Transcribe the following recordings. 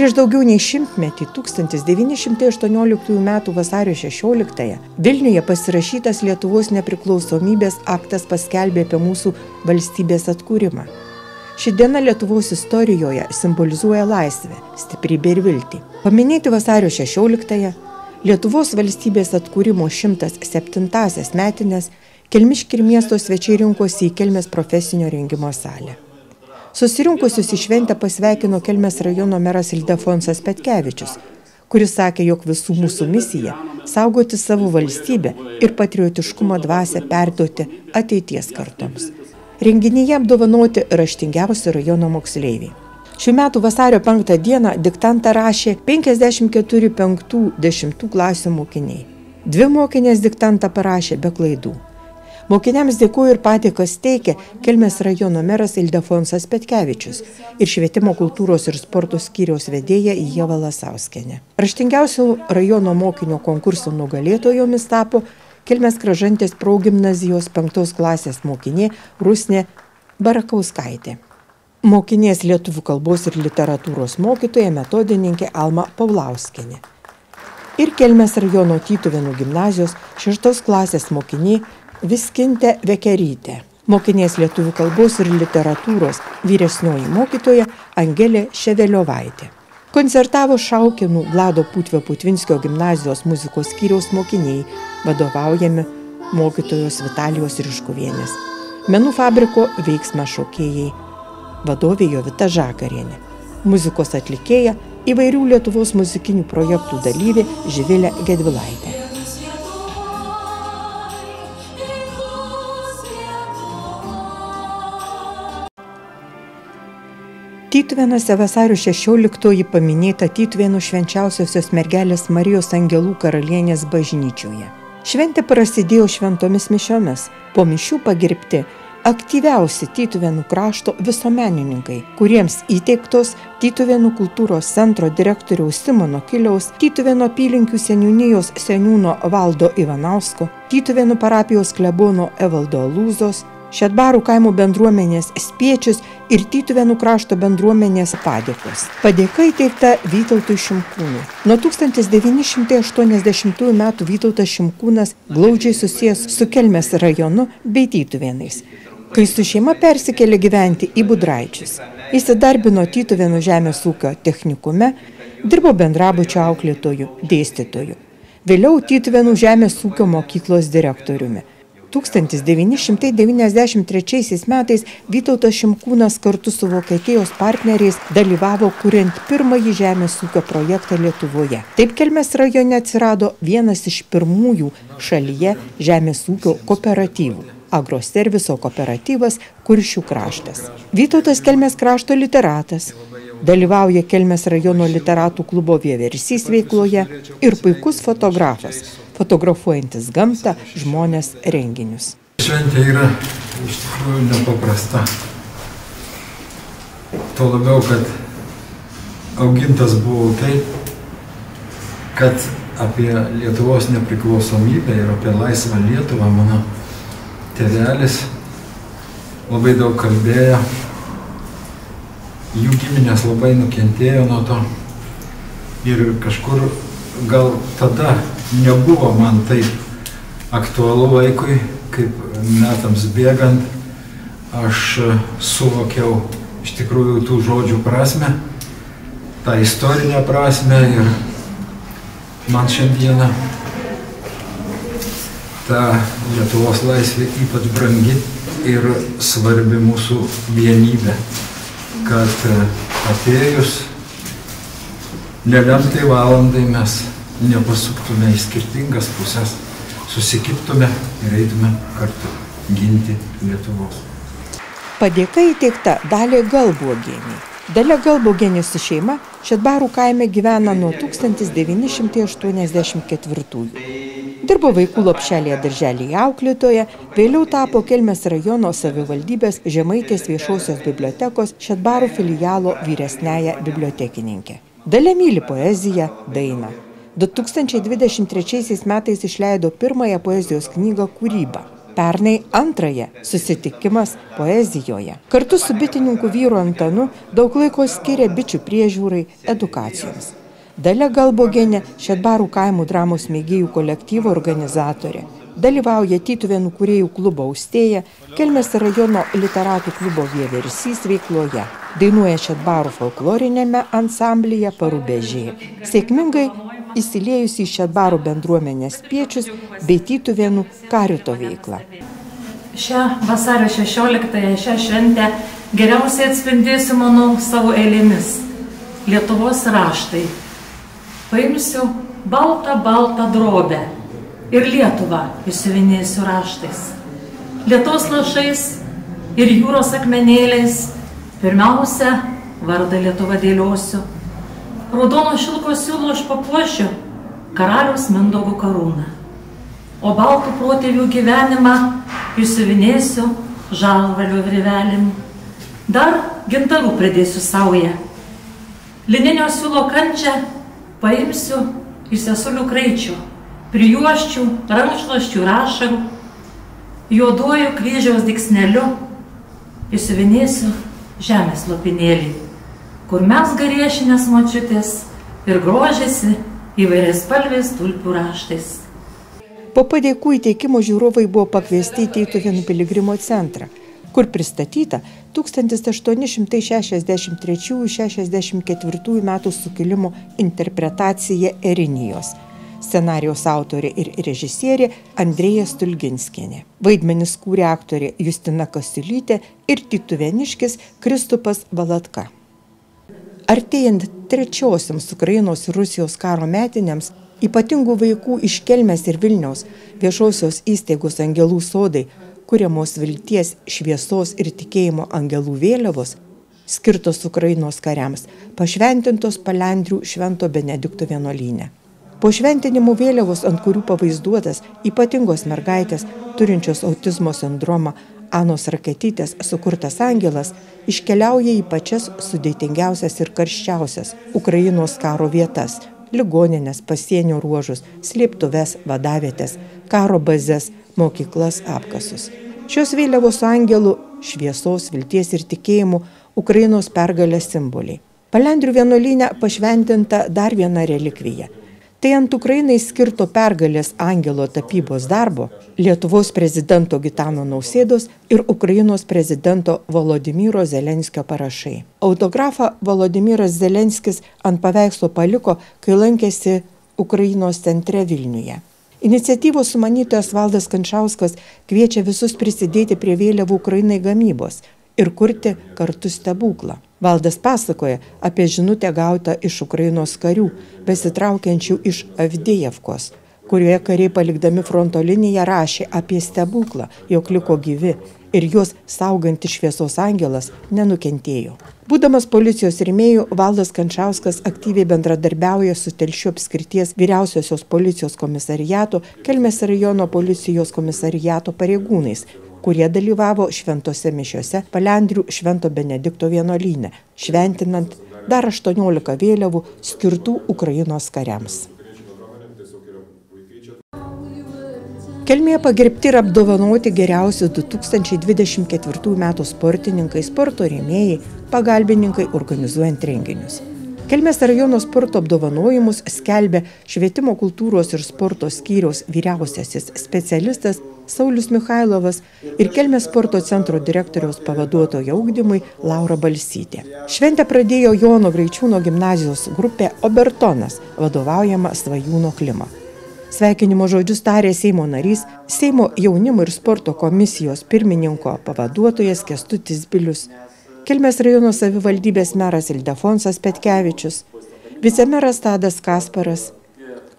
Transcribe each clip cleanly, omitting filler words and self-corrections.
Prieš daugiau nei šimtmetį 1918 m. vasario 16-ąją Vilniuje pasirašytas Lietuvos nepriklausomybės aktas paskelbė apie mūsų valstybės atkūrimą. Ši diena Lietuvos istorijoje simbolizuoja laisvę, stiprybę ir viltį. Paminėti vasario 16-ąją Lietuvos valstybės atkūrimo 107-asias metines Kelmiškių ir miesto svečiai rinkosi į Kelmės profesinio rengimo salę. Susirinkusius į šventę pasveikino Kelmės rajono meras Ildefonsas Petkevičius, kuris sakė, jog visų mūsų misija – saugoti savo valstybę ir patriotiškumo dvasią perduoti ateities kartoms. Renginyje apdovanoti raštingiausi rajono moksleiviai. Šių metų vasario 5 dieną diktantą rašė 54 5-10 klasių mokiniai. 2 mokinės diktantą parašė be klaidų. Mokiniams dėkoju ir padėkas teikė Kelmės rajono meras Ildefonsas Petkevičius ir švietimo kultūros ir sporto skyriaus vedėja Ieva Lasauskienė. Raštingiausių rajono mokinio konkurso nugalėtojomis tapo Kelmės Kražantės progimnazijos 5 klasės mokinė Rusnė Barakauskaitė. Mokinės lietuvių kalbos ir literatūros mokytoja metodininkė Alma Paulauskienė. Ir Kelmės rajono Tytuvėnų gimnazijos 6 klasės mokinė Viskintė Vekerytė. Mokinės lietuvių kalbos ir literatūros vyresnioji mokytoja Angelė Ševeliovaitė. Koncertavo Šaukėnų Vlado Putvio Putvinskio gimnazijos muzikos skyriaus mokiniai, vadovaujami mokytojos Vitalijos Riškuvienės. Menų fabriko veiksmą šokėjai, vadovė Jovita Žagarienė. Muzikos atlikėja įvairių Lietuvos muzikinių projektų dalyvė Živilė Gedvilaitė. Tytuvėnuose vasario 16-oji paminėta Tytuvėnų švenčiausiosios mergelės Marijos Angelų karalienės bažnyčioje. Šventė prasidėjo šventomis mišiomis. Po mišių pagerbti aktyviausi Tytuvėnų krašto visuomenininkai, kuriems įteiktos Tytuvėnų kultūros centro direktoriaus Simono Kiliaus, Tytuvėnų apylinkių seniūnijos seniūno Valdo Ivanausko, Tytuvėnų parapijos klebono Evaldo Alūzos, Šedbarų kaimo bendruomenės Spiečius ir Tytuvėnų krašto bendruomenės padėkos. Padėka įteikta Vytautui Šimkūnui. Nuo 1980 m. Vytautas Šimkūnas glaudžiai susijęs su Kelmės rajonu bei Tytuvėnais, kai su šeima persikėlė gyventi į Budraičius. Įsidarbino Tytuvėnų žemės ūkio technikume, dirbo bendrabučio auklėtoju, dėstytoju. Vėliau Tytuvėnų žemės ūkio mokyklos direktoriumi. 1993 metais Vytautas Šimkūnas kartu su Vokietijos partneriais dalyvavo kuriant pirmąjį žemės ūkio projektą Lietuvoje. Taip Kelmės rajone atsirado vienas iš pirmųjų šalyje žemės ūkio kooperatyvų – Agroserviso kooperatyvas Kuršių kraštas. Vytautas Kelmės krašto literatas, dalyvauja Kelmės rajono literatų klubo Vieversys veikloje ir puikus fotografas, fotografuojantis gamtą, žmones, renginius. Šventė yra iš tikrųjų nepaprasta. Tuo labiau, kad augintas buvau taip, kad apie Lietuvos nepriklausomybę ir apie laisvą Lietuvą mano tėvelis labai daug kalbėjo. Jų giminės labai nukentėjo nuo to ir kažkur gal tada nebuvo man taip aktualu vaikui, kaip metams bėgant aš suvokiau iš tikrųjų tų žodžių prasmę, tą istorinę prasmę ir man šiandieną ta Lietuvos laisvė ypač brangi ir svarbi mūsų vienybė, kad atėjus nelemtai valandai mes nepasuktume į skirtingas pusės, susikiptume ir eitume kartu ginti Lietuvos. Padėka įteikta Daliai Galbuogienei. Dalia Galbuogienė su šeima Šedbarų kaime gyvena nuo 1984. Dirbo vaikų lopšelėje darželėje auklėtoja, vėliau tapo Kelmės rajono savivaldybės Žemaitės viešosios bibliotekos Šedbarų filialo vyresniąja bibliotekininkė. Dalia myli poeziją, dainą. 2023 metais išleido pirmąją poezijos knygą Kūryba. Pernai antrąją susitikimas poezijoje. Kartu su bitininku vyru Antanu daug laiko skiria bičių priežiūrai, edukacijoms. Dalia Galbogienė, Šedbarų kaimų dramos mėgėjų kolektyvo organizatorė. Dalyvauja Tytuvėnų kūrėjų klubo Austėja, Kelmės rajono literatų klubo Vieversys veikloje. Dainuoja Šedbarų folklorinėme ansamblyje Parubežiai. Sėkmingai įsiliejusi į Šedbarų bendruomenės piečius bei Tytuvėnų karito veiklą. Šią vasario 16-ąją, šią šventę geriausiai atspindėsiu, manau, savo eilėmis. Lietuvos raštai. Paimsiu baltą drobę ir Lietuvą išsiuvinėsiu raštais. Lietaus lašais ir jūros akmenėliais pirmiausia vardą Lietuvą dėliosiu. Raudono šilko siūlo aš papuošiu karaliaus Mindaugo karūną. O baltų protėvių gyvenimą išsiuvinėsiu žalvario virvelėm. Dar gintarų pridėsiu saują. Lininio siūlo kančią paimsiu iš sesulių kraičių, prijuoščių, rankšluosčių ir ašarų, juoduoju kryžiaus dygsneliu išsiuvinėsiu žemės lopinėlį, kur mes gariešinės močiutės ir grožėsi įvairiais spalvės tulpių raštais. Po padėkų įteikimo žiūrovai buvo pakviesti į Tytuvėnų piligrimo centrą, kur pristatyta 1863–64 metų sukilimo interpretacija Erinijos. Scenarijaus autorė ir režisierė Andrėja Stulginskienė. Vaidmenis kūrė aktorė Justina Kasiulytė ir tytuvėniškis Kristupas Valatka. Artėjant trečiosiams Ukrainos ir Rusijos karo metinėms, ypatingų vaikų iš Kelmės ir Vilniaus viešosios įstaigos Angelų sodai, kuriamos vilties, šviesos ir tikėjimo angelų vėliavos, skirtos Ukrainos kariams, pašventintos Palendrių Švento Benedikto vienuolyne. Po šventinimų vėliavos, ant kurių pavaizduotas ypatingos mergaitės, turinčios autizmo sindromą Anos Raketytės sukurtas angelas, iškeliauja į pačias sudėtingiausias ir karščiausias Ukrainos karo vietas – ligoninės, pasienio ruožus, slėptuves, vadavietės, karo bazes, mokyklas, apkasus. Šios vėliavos su angelu, šviesos, vilties ir tikėjimų Ukrainos pergalės simboliai. Palendrių vienuolyne pašventinta dar viena relikvija. Tai ant Ukrainai skirto pergalės angelo tapybos darbo Lietuvos prezidento Gitano Nausėdos ir Ukrainos prezidento Volodymyro Zelenskio parašai. Autografą Volodymyras Zelenskis ant paveikslo paliko, kai lankėsi Ukrainos centre Vilniuje. Iniciatyvos sumanytojas Valdas Kančauskas kviečia visus prisidėti prie vėliavų Ukrainai gamybos ir kurti kartu stebuklą. Valdas pasakoja apie žinutę gautą iš Ukrainos karių, besitraukiančių iš Avdijevkos, kurioje kariai palikdami fronto liniją rašė apie stebuklą, jog liko gyvi ir juos saugantis šviesos angelas nenukentėjo. Būdamas policijos rėmėjų, Valdas Kančauskas aktyviai bendradarbiauja su Telšių apskrities vyriausiosios policijos komisariato, Kelmės rajono policijos komisariato pareigūnais, kurie dalyvavo šventose mišiose Palendrių Švento Benedikto vienuolyne, šventinant dar 18 vėliavų skirtų Ukrainos kariams. Kelmėje pagerbti ir apdovanoti geriausi 2024 metų sportininkai, sporto rėmėjai, pagalbininkai organizuojant renginius. Kelmės rajono sporto apdovanojimus skelbė Švietimo kultūros ir sporto skyriaus vyriausiasis specialistas Saulius Michailovas ir Kelmės sporto centro direktoriaus pavaduotoja ugdymui Laura Balsytė. Šventę pradėjo Jono Graičiūno gimnazijos grupė Obertonas, vadovaujama Svajūno Klimo. Sveikinimo žodžius tarė Seimo narys, Seimo jaunimo ir sporto komisijos pirmininko pavaduotojas Kęstutis Bilius, Kelmės rajono savivaldybės meras Ildefonsas Petkevičius, vicemeras Tadas Kasparas,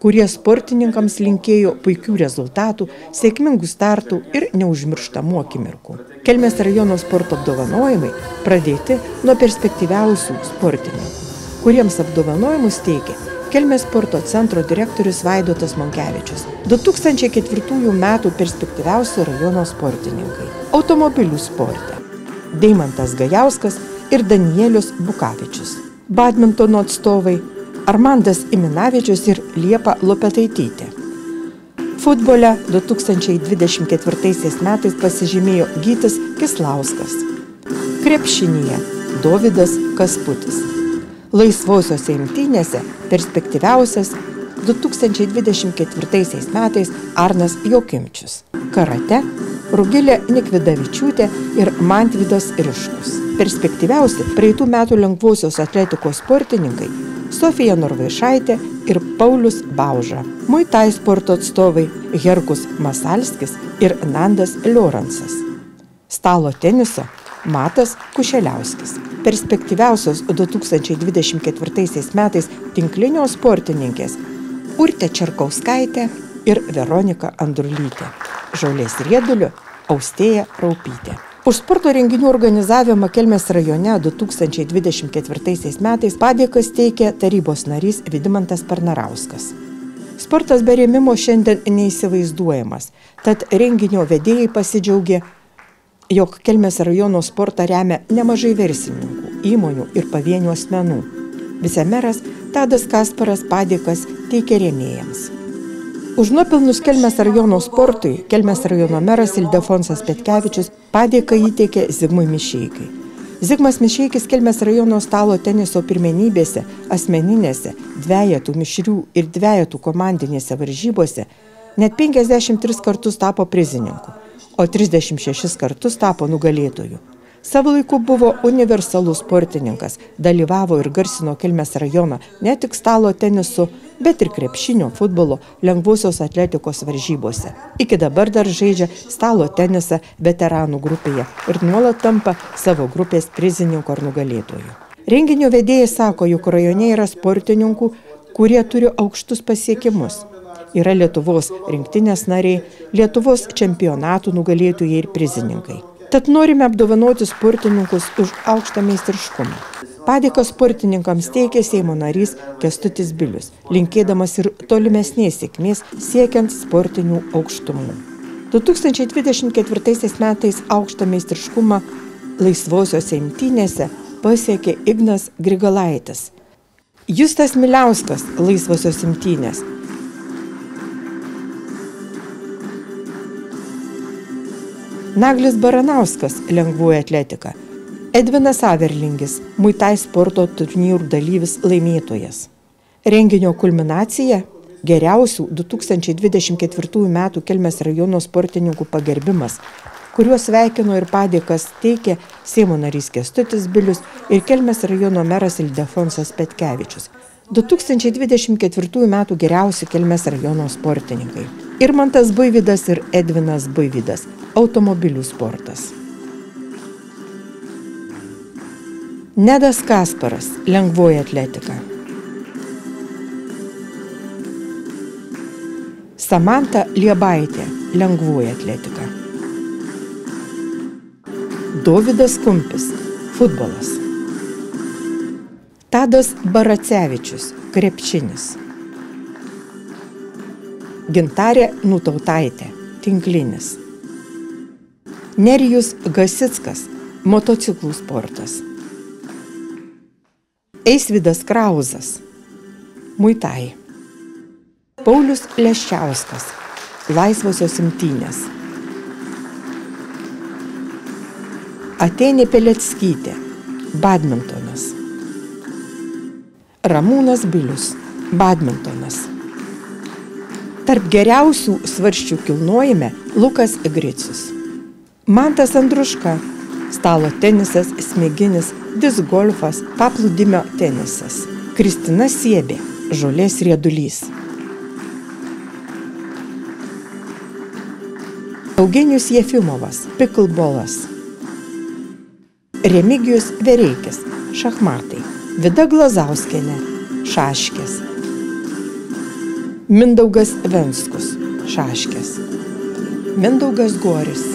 kurie sportininkams linkėjo puikių rezultatų, sėkmingų startų ir neužmirštamų akimirkų. Kelmės rajono sporto apdovanojimai pradėti nuo perspektyviausių sportininkų, kuriems apdovanojimus teikė Kelmės sporto centro direktorius Vaidotas Monkevičius. 2004 metų perspektyviausi rajono sportininkai. Automobilių sporte Deimantas Gajauskas ir Danielius Bukavičius. Badmintono atstovai Armandas Iminavičius ir Liepa Lopetaitytė. Futbole 2024 metais pasižymėjo Gytis Kislauskas. Krepšinyje Dovydas Kasputis. Laisvosiose imtynėse perspektyviausias 2024 metais Arnas Jokimčius. Karate Rugilė Nikvidavičiūtė ir Mantvydas Riškus. Perspektyviausi praeitų metų lengvosios atletikos sportininkai Sofija Norvaišaitė ir Paulius Bauža. Muay Thai sporto atstovai Herkus Masalskis ir Nandas Lioransas. Stalo teniso Matas Kušeliauskis. Perspektyviausios 2024 metais tinklinio sportininkės Urtė Čerkauskaitė ir Veronika Andrulytė. Žolės rieduliu Austėja Raupytė. Už sporto renginių organizavimą Kelmės rajone 2024 metais padėkas teikė tarybos narys Vidimantas Parnarauskas. Sportas be rėmimo šiandien neįsivaizduojamas, tad renginio vedėjai pasidžiaugė, jog Kelmės rajono sportą remia nemažai verslininkų, įmonių ir pavienių asmenų. Vicemeras Tadas Kasparas padėkas teikė rėmėjams. Už nuopelnus Kelmės rajono sportui Kelmės rajono meras Ildefonsas Petkevičius padėką įteikė Zigmui Mišeikai. Zigmas Mišeikis Kelmės rajono stalo teniso pirmenybėse, asmeninėse, dvejetų mišrių ir dvejetų komandinėse varžybose net 53 kartus tapo prizininku, o 36 kartus tapo nugalėtoju. Savo laiku buvo universalus sportininkas, dalyvavo ir garsino Kelmės rajoną ne tik stalo tenisu, bet ir krepšinio, futbolo, lengvosios atletikos varžybose. Iki dabar dar žaidžia stalo tenisą veteranų grupėje ir nuolat tampa savo grupės prizininku ar nugalėtoju. Renginio vedėjai sako, jog rajone yra sportininkų, kurie turi aukštus pasiekimus. Yra Lietuvos rinktinės nariai, Lietuvos čempionatų nugalėtojai ir prizininkai. Tad norime apdovanoti sportininkus už aukštą meistriškumą. Padėką sportininkams teikė Seimo narys Kęstutis Bilius, linkėdamas ir tolimesnės sėkmės siekiant sportinių aukštumų. 2024 metais aukštą meistriškumą laisvosiose imtynėse pasiekė Ignas Grigalaitis. Justas Miliauskas laisvosios imtynės. Naglis Baranauskas lengvoji atletika. Edvinas Averlingis Muay Thai sporto turnyrų dalyvis laimėtojas. Renginio kulminacija – geriausių 2024 metų Kelmės rajono sportininkų pagerbimas, kuriuos sveikino ir padėkas teikė Seimo narys Kęstutis Bilius ir Kelmės rajono meras Ildefonsas Petkevičius. 2024 metų geriausi Kelmės rajono sportininkai – Irmantas Buivydas ir Edvinas Buivydas, automobilių sportas. Nedas Kasparas, lengvoji atletika. Samanta Liebaitė, lengvoji atletika. Dovydas Kumpis, futbolas. Tadas Baracevičius, krepšinis. Gintarė Nutautaitė, tinklinis. Nerijus Gasickas, motociklų sportas. Eisvydas Krauzas, Muay Thai. Paulius Leščiauskas, laisvosios imtynės. Atėnė Peleckytė, badmintonas. Ramūnas Bilius, badmintonas. Tarp geriausių svarsčių kilnojime Lukas Gricius. Mantas Andruška, stalo tenisas, smeginis, disc golfas, paplūdimio tenisas. Kristina Siebė, žolės riedulys. Eugenijus Jefimovas, piklbolas. Remigijus Vereikis, šachmatai. Vida Glazauskienė, šaškės. Mindaugas Venskus, šaškės. Mindaugas Goris,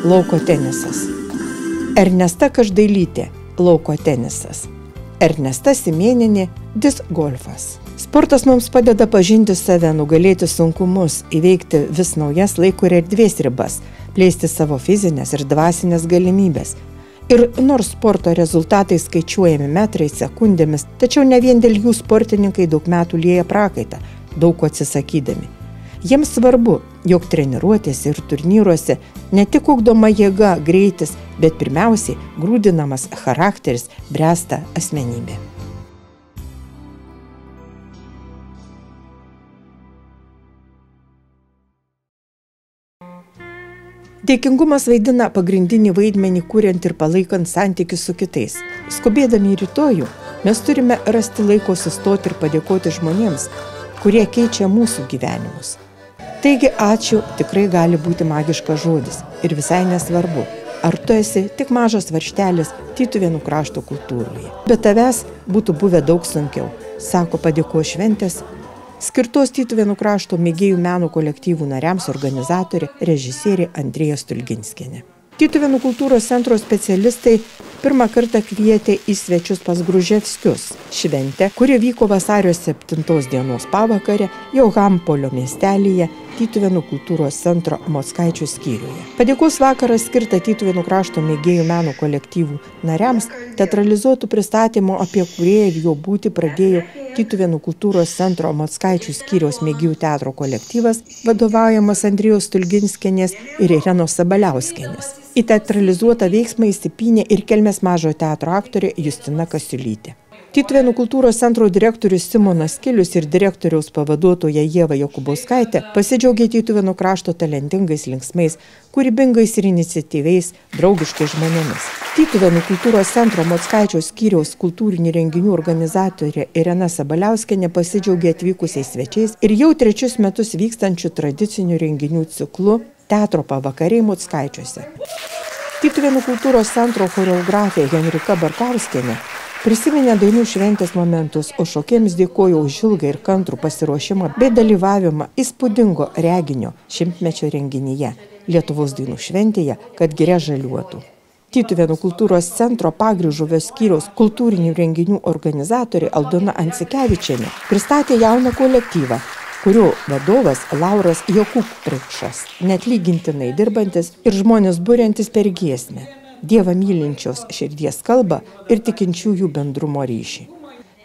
lauko tenisas. Ernesta Každailytė, lauko tenisas. Ernesta Simėninė, disc golfas. Sportas mums padeda pažinti save, nugalėti sunkumus, įveikti vis naujas laiko ir erdvės ribas, plėsti savo fizinės ir dvasinės galimybės. Ir nors sporto rezultatai skaičiuojami metrais, sekundėmis, tačiau ne vien dėl jų sportininkai daug metų lieja prakaitą, daug ko atsisakydami. Jiems svarbu, jog treniruotėse ir turnyruose ne tik ugdoma jėga, greitis, bet pirmiausiai grūdinamas charakteris, bręsta asmenybė. Dėkingumas vaidina pagrindinį vaidmenį kuriant ir palaikant santykius su kitais. Skubėdami į rytojų, mes turime rasti laiko sustoti ir padėkoti žmonėms, kurie keičia mūsų gyvenimus. Taigi ačiū tikrai gali būti magiškas žodis ir visai nesvarbu, ar tu esi tik mažas varžtelis Tytuvėnų krašto kultūroje. Be tavęs būtų buvę daug sunkiau, sako padėkos šventės skirtos Tytuvėnų krašto mėgėjų meno kolektyvų nariams organizatorė režisierė Andrėja Stulginskienė. Tytuvėnų kultūros centro specialistai pirmą kartą kvietė į svečius pas Gruževskius šventę, kuri vyko vasario 7 dienos pavakarę Johampolio miestelyje Tytuvėnų kultūros centro Mockaičių skyriuje. Padėkos vakaras skirta Tytuvėnų krašto mėgėjų meno kolektyvų nariams teatralizuotų pristatymo apie kūrėją ir jo būtį pradėjo Tytuvėnų kultūros centro Mockaičių skyriaus mėgėjų teatro kolektyvas, vadovaujamas Andrėjos Stulginskienės ir Irenos Sabaliauskienės. Į teatralizuotą veiksmą įsipynė ir Kelmės mažojo teatro aktorė Justina Kasiulytė. Tytuvėnų kultūros centro direktorius Simonas Kilius ir direktoriaus pavaduotoja Ieva Jokubauskaitė pasidžiaugė Tytuvėnų krašto talentingais, linksmais, kūrybingais ir iniciatyviais, draugiškais žmonėmis. Tytuvėnų kultūros centro Mockaičio skyriaus kultūrinių renginių organizatorė Irena Sabaliauskienė pasidžiaugė atvykusiais svečiais ir jau 3 metus vykstančių tradicinių renginių ciklu Teatro pavakariai Mockaičiuose. Tytuvėnų kultūros centro choreografė Henrika Barkauskienė prisiminė dainų šventės momentus, o šokėjams dėkojo už ilgą ir kantrų pasiruošimą bei dalyvavimą įspūdingo reginio 100-mečio renginyje Lietuvos dainų šventėje, kad giria žaliuotų. Tytuvėnų kultūros centro Pagrižuvio skyriaus kultūrinių renginių organizatorė Aldona Ancikevičienė pristatė jauną kolektyvą, kurio vadovas Lauras Jokubprikšas, neatlygintinai dirbantis ir žmonės buriantis per giesmę, Dievą mylinčios širdies kalbą ir tikinčiųjų bendrumo ryšį.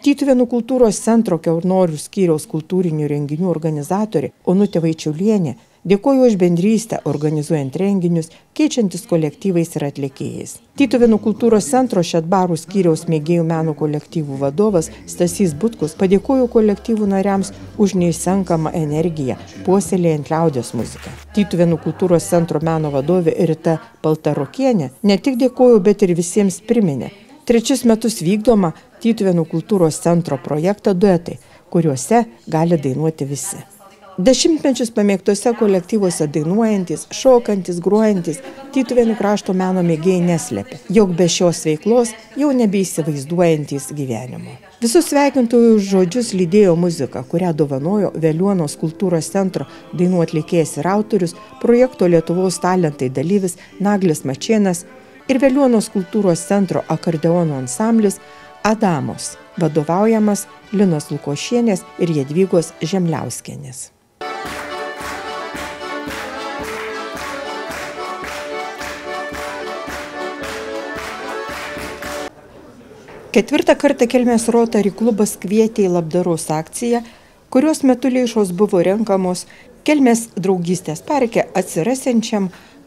Tytuvėnų kultūros centro Kiaunorių skyriaus kultūrinių renginių organizatorė Onutė Vaičiulienė dėkoju už bendrystę organizuojant renginius, keičiantis kolektyvais ir atlikėjais. Tytuvėnų kultūros centro Šedbarų skyriaus mėgėjų meno kolektyvų vadovas Stasys Butkus padėkojo kolektyvų nariams už neišsenkamą energiją, puoselėjant liaudies muziką. Tytuvėnų kultūros centro meno vadovė Rita Paltarokienė ne tik dėkojo, bet ir visiems priminė 3 metus vykdomą Tytuvėnų kultūros centro projektą duetai, kuriuose gali dainuoti visi. 10 metus pamėgtose kolektyvuose dainuojantis, šokantis, grojantis Tytuvėnų krašto meno mėgėjai neslėpia, jog be šios veiklos jau nebeįsivaizduojantis gyvenimo. Visus sveikintojų žodžius lydėjo muzika, kurią dovanojo Veliuonos kultūros centro dainų atlikėjas ir autorius, projekto Lietuvos talentai dalyvis Naglis Mačėnas ir Veliuonos kultūros centro akordeono ansamblis Adamos, vadovaujamas Linos Lukošienės ir Jadvygos Žemliauskienės. Ketvirtą kartą Kelmės Rotary klubas kvietė į labdaros akciją, kurios metu lėšos buvo renkamos Kelmės draugystės parke atsirasiančiam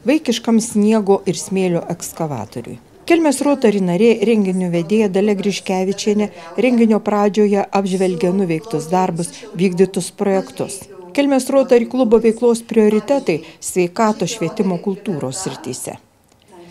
vaikiškam sniego ir smėlio ekskavatoriui. Kelmės Rotary narė renginio vedėja Dalia Griškevičienė renginio pradžioje apžvelgė nuveiktus darbus, vykdytus projektus. Kelmės Rotary klubo veiklos prioritetai sveikatos, švietimo, kultūros srityse.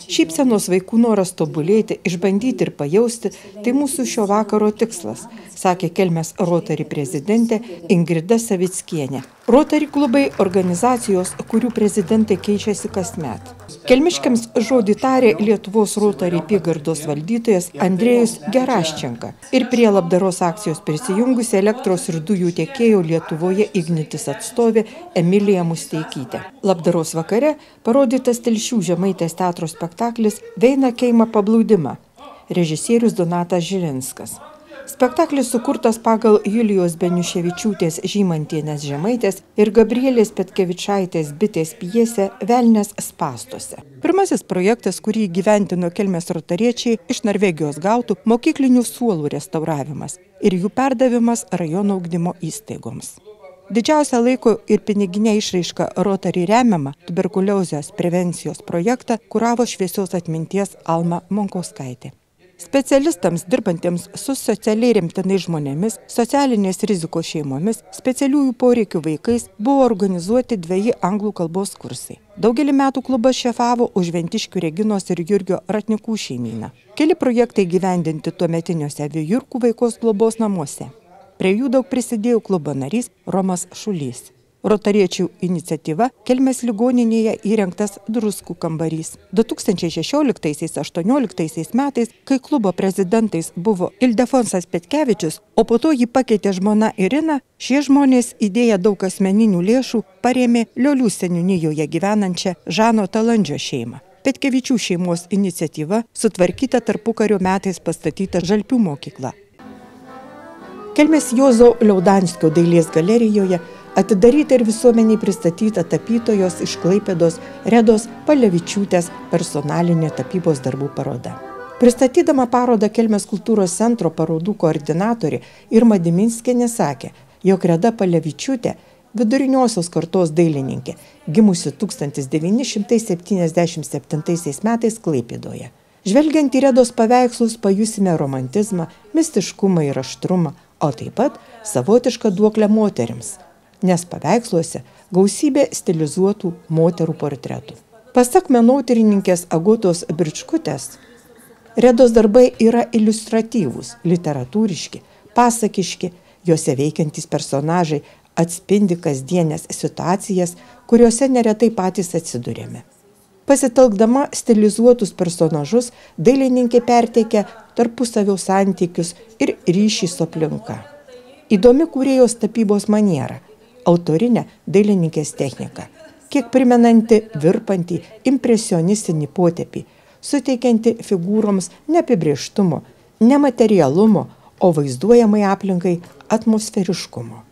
Šypsenos, vaikų noras tobulėti, išbandyti ir pajausti – tai mūsų šio vakaro tikslas, sakė Kelmės Rotary prezidentė Ingrida Savickienė. Rotary klubai – organizacijos, kurių prezidentai keičiasi kasmet. Kelmiškiams žodį tarė Lietuvos Rotary apygardos valdytojas Andrėjus Geraščenka ir prie labdaros akcijos prisijungusi elektros ir dujų tiekėjo Lietuvoje Ignitis atstovė Emilija Musteikytė. Labdaros vakare parodytas Telšių Žemaitės teatro spektaklis Veina Keima pablūdimą, režisierius Donatas Žilinskas. Spektaklis sukurtas pagal Julijos Beniuševičiūtės Žymantienės Žemaitės ir Gabrielės Petkevičaitės Bitės pjesę Velnias spąstuose. Pirmasis projektas, kurį įgyvendino Kelmės rotariečiai, iš Norvegijos gautų mokyklinių suolų restauravimas ir jų perdavimas rajono ugdymo įstaigoms. Didžiausia laiko ir piniginė išraiška Rotary remiama tuberkuliozės prevencijos projektą kuravo šviesios atminties Alma Monkauskaitė. Specialistams dirbantiems su socialiai remtinais žmonėmis, socialinės rizikos šeimomis, specialiųjų poreikių vaikais buvo organizuoti 2 anglų kalbos kursai. Daugelį metų klubas šefavo už Ventiškių Reginos ir Jurgio Ratnikų šeimyną. Keli projektai gyvendinti tuometiniuose Vijurkų vaikos globos namuose. Prie jų daug prisidėjo klubo narys Romas Šulys. Rotariečių iniciatyva Kelmės ligoninėje įrengtas druskų kambarys. 2016–18 metais, kai klubo prezidentais buvo Ildefonsas Petkevičius, o po to jį pakeitė žmona Irina, šie žmonės įdėję daug asmeninių lėšų parėmė Liolių seniūnijoje gyvenančią Žano Talandžio šeimą. Petkevičių šeimos iniciatyva sutvarkyta tarpukario metais pastatyta Žalpių mokykla. Kelmės Juozo Liaudanskio dailės galerijoje atidaryta ir visuomeniai pristatyta tapytojos iš Klaipėdos Redos Palevičiūtės personalinė tapybos darbų paroda. Pristatydama parodą Kelmės kultūros centro parodų koordinatorė Irma Diminskienė sakė, jog Reda Palevičiūtė viduriniosios kartos dailininkė, gimusi 1977 metais Klaipėdoje. Žvelgiant į Redos paveikslus pajusime romantizmą, mistiškumą ir aštrumą, o taip pat savotišką duoklę moterims, nes paveiksluose gausybė stilizuotų moterų portretų. Pasak menotyrininkės Agotos Bričkutės, Redos darbai yra iliustratyvūs, literatūriški, pasakiški, juose veikiantys personažai atspindi kasdienės situacijas, kuriuose neretai patys atsidurėme. Pasitelkdama stilizuotus personažus, dailininkė perteikia tarpusavio santykius ir ryšį su aplinka. Įdomi kūrėjos tapybos maniera, autorinė dailininkės technika, kiek primenanti virpantį impresionistinį potėpį, suteikianti figūroms neapibrėžtumo, nematerialumo, o vaizduojamai aplinkai atmosferiškumo.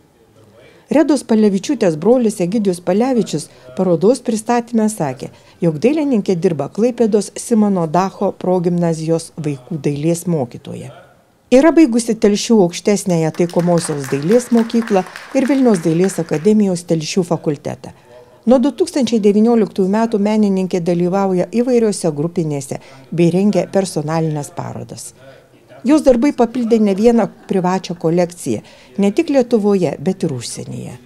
Redos Palevičiūtės brolis Egidijus Palevičius parodos pristatyme sakė, jog dailininkė dirba Klaipėdos Simono Dacho progimnazijos vaikų dailės mokytoja. Yra baigusi Telšių aukštesniąją taikomosios dailės mokyklą ir Vilniaus dailės akademijos Telšių fakultetą. Nuo 2019 metų menininkė dalyvauja įvairiose grupinėse bei rengia personalinės parodas. Jos darbai papildė ne vieną privačią kolekciją, ne tik Lietuvoje, bet ir užsienyje.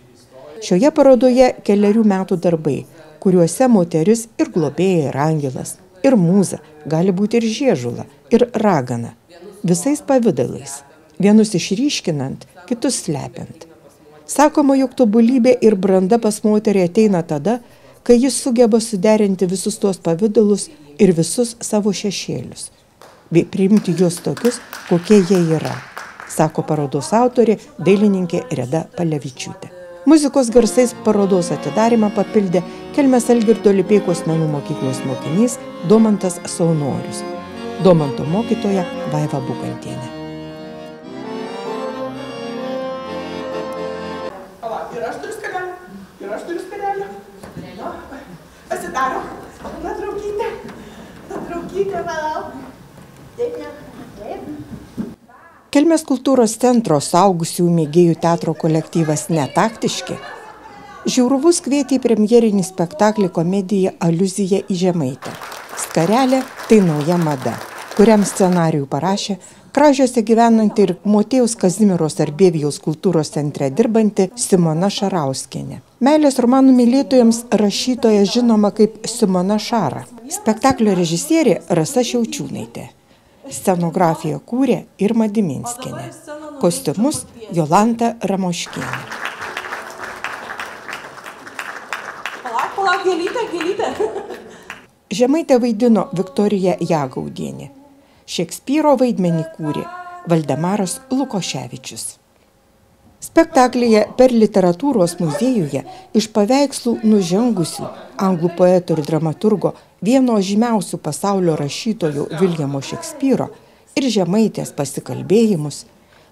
Šioje parodoje 4 metų darbai, kuriuose moteris ir globėja ir angelas, ir mūza, gali būti ir žiežula, ir ragana, visais pavidalais, vienus išryškinant, kitus slepiant. Sakoma, jog tobulybė ir branda pas moterį ateina tada, kai jis sugeba suderinti visus tuos pavidalus ir visus savo šešėlius, bei priimti juos tokius, kokie jie yra, sako parodos autorė dailininkė Reda Palevičiūtė. Muzikos garsais parodos atidarymą papildė Kelmės Algirdo Lipeikos menų mokyklos mokinys Domantas Saunorius, Domanto mokytoja Vaiva Bukantienė. Ir aš turiu skarelę. Pasidaro. Nutraukytė, valau. Kelmės kultūros centro suaugusių mėgėjų teatro kolektyvas Netaktiški žiūrovus kvietė į premjerinį spektaklį komediją Aliuzija į Žemaitę. Skarelė – tai nauja mada, kuriam scenarijų parašė Kražiuose gyvenanti ir Motiejaus Kazimieros Arbėvijaus kultūros centre dirbanti Simona Šarauskienė. Meilės romanų mylėtojams rašytoja žinoma kaip Simona Šara. Spektaklio režisierė Rasa Šiaučiūnaitė. Scenografiją kūrė Irma Diminskienė. Kostiumus Jolanta Ramoškienė. Palauk, gėlytė. Žemaitę vaidino Viktorija Jagaudienė. Šekspyro vaidmenį kūrė Valdemaras Lukoševičius. Spektaklyje per literatūros muziejuje iš paveikslų nužengusių anglų poeto ir dramaturgo vieno žymiausių pasaulio rašytojų Viljamo Šekspyro ir Žemaitės pasikalbėjimus,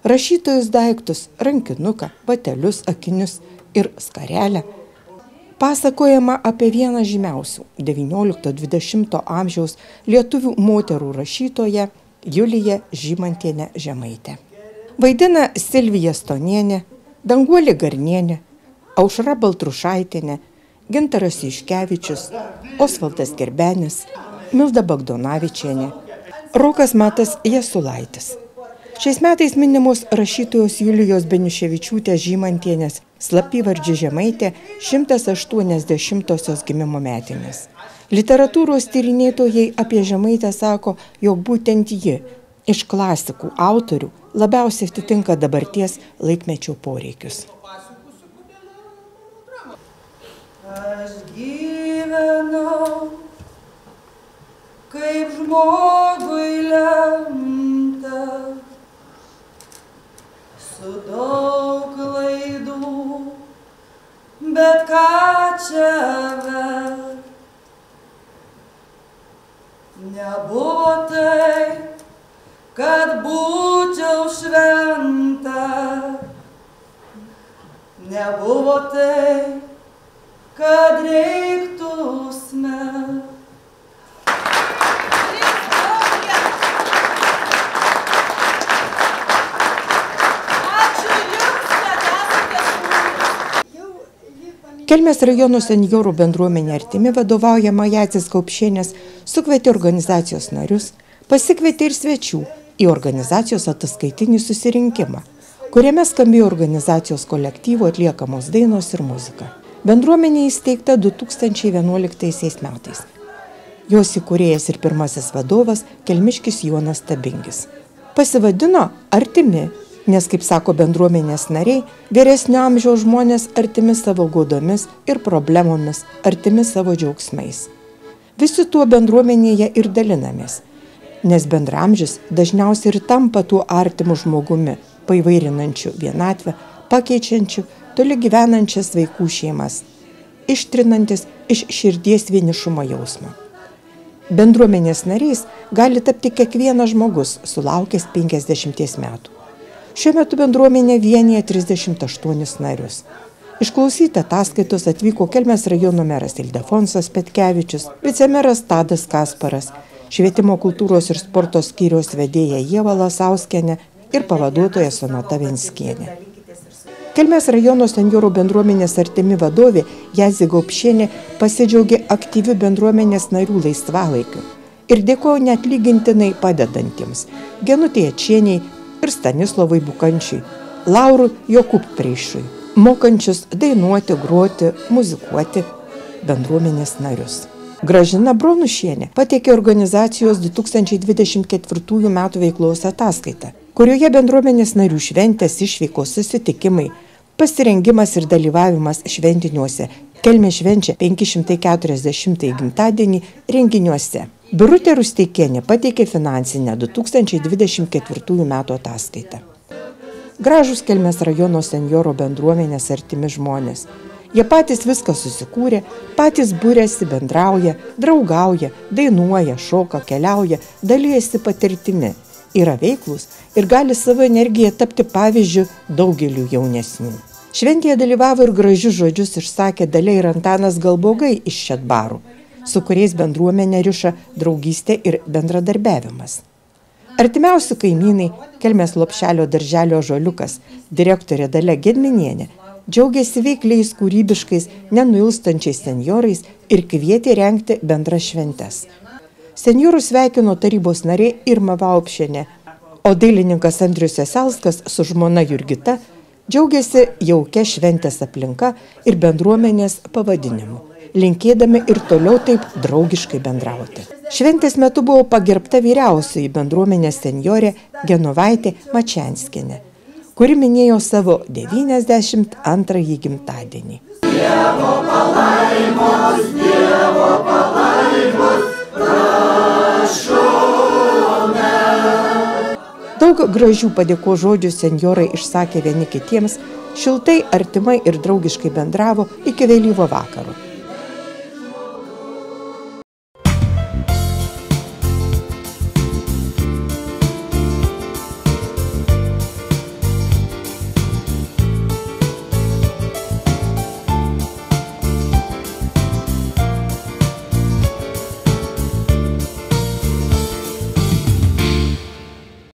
rašytojus daiktus, rankinuką, batelius, akinius ir skarelę, pasakojama apie vieną žymiausių 19–20 amžiaus lietuvių moterų rašytoją Juliją Žymantienę Žemaitę. Vaidina Silvija Stonienė, Danguolė Garnienė, Aušra Baltrušaitienė, Gintaras Juškevičius, Osvaldas Gerbenis, Milda Bagdonavičienė, Rokas Matas Jasulaitis. Šiais metais minimos rašytojos Julijos Beniuševičiūtės Žymantienės slapyvardžių Žemaitė 180-osios gimimo metinės. Literatūros tyrinėtojai apie Žemaitę sako, jog būtent ji iš klasikų autorių labiausiai atitinka dabarties laikmečio poreikius. Aš gyvenau, kaip žmogui lemta, su daug klaidų, bet ką čia vert. Nebuvo tai, kad būčiau šventa, nebuvo tai, kad reiktų smerkt. Kelmės rajono senjorų bendruomenė Artimi vadovaujama Jadzės Kaupšienės sukvietė organizacijos narius, pasikvietė ir svečių į organizacijos ataskaitinį susirinkimą, kuriame skambėjo organizacijos kolektyvo atliekamos dainos ir muzika. Bendruomenė įsteigta 2011 metais. Jos įkūrėjas ir pirmasis vadovas kelmiškis Jonas Tabingis. Pasivadino Artimi, nes, kaip sako bendruomenės nariai, vyresnio amžiaus žmonės artimi savo godomis ir problemomis, artimi savo džiaugsmais. Visi tuo bendruomenėje ir dalinamės, nes bendramžis dažniausiai ir tampa tuo artimu žmogumi, paįvairinančiu vienatvę, pakeičiančiu toli gyvenančias vaikų šeimas, ištrinantis iš širdies vienišumo jausmą. Bendruomenės nariais gali tapti kiekvienas žmogus sulaukęs 50 metų. Šiuo metu bendruomenė vienija 38 narius. Išklausyti ataskaitos atvyko Kelmės rajono meras Ildefonsas Petkevičius, vicemeras Tadas Kasparas, švietimo kultūros ir sporto skyriaus vedėja Ieva Lasauskienė ir pavaduotoja Sonata Venskienė. Kelmės rajono senjorų bendruomenės Artimi vadovė Jadzė Kaupšienė pasidžiaugė aktyviu bendruomenės narių laisvalaikiu ir dėkojo neatlygintinai padedantiems Genutei Ačieniai ir Stanislovui Bukančiui, Laurui Jokubpreišui, mokančius dainuoti, groti, muzikuoti bendruomenės narius. Gražina Bronušienė pateikė organizacijos 2024 metų veiklos ataskaitą, kurioje bendruomenės narių šventės, išvykos, susitikimai, pasirengimas ir dalyvavimas šventiniuose Kelmė švenčia 540 gimtadienį renginiuose. Birutė Rusteikienė pateikė finansinę 2024 metų ataskaitą. Gražūs Kelmės rajono senjoro bendruomenės artimi žmonės. Jie patys viską susikūrė, patys būrėsi, bendrauja, draugauja, dainuoja, šoka, keliauja, dalijasi patirtimi, yra veiklūs ir gali savo energiją tapti pavyzdžiu daugeliu jaunesnių. Šventėje dalyvavo ir gražius žodžius išsakė Dalia ir Antanas Galbogai iš Šedbarų, su kuriais bendruomenė riša draugystė ir bendradarbiavimas. Artimiausi kaimynai Kelmės Lopšelio darželio Ąžuoliukas, direktorė Dalia Gedminienė, džiaugiasi veikliais, kūrybiškais, nenuilstančiais senjorais ir kvietė rengti bendras šventes. Senjorų sveikino tarybos narė Irma Vaupšienė, o dailininkas Andrius Jaselskas su žmona Jurgita džiaugiasi jaukia šventės aplinka ir bendruomenės pavadinimu, linkėdami ir toliau taip draugiškai bendrauti. Šventės metu buvo pagerbta vyriausioji bendruomenės senjorė Genovaitė Mačianskienė, kuri minėjo savo 92 gimtadienį. Dievo palaimos, prašome. Daug gražių padėkos žodžių senjorai išsakė vieni kitiems, šiltai, artimai ir draugiškai bendravo iki vėlyvo vakaro.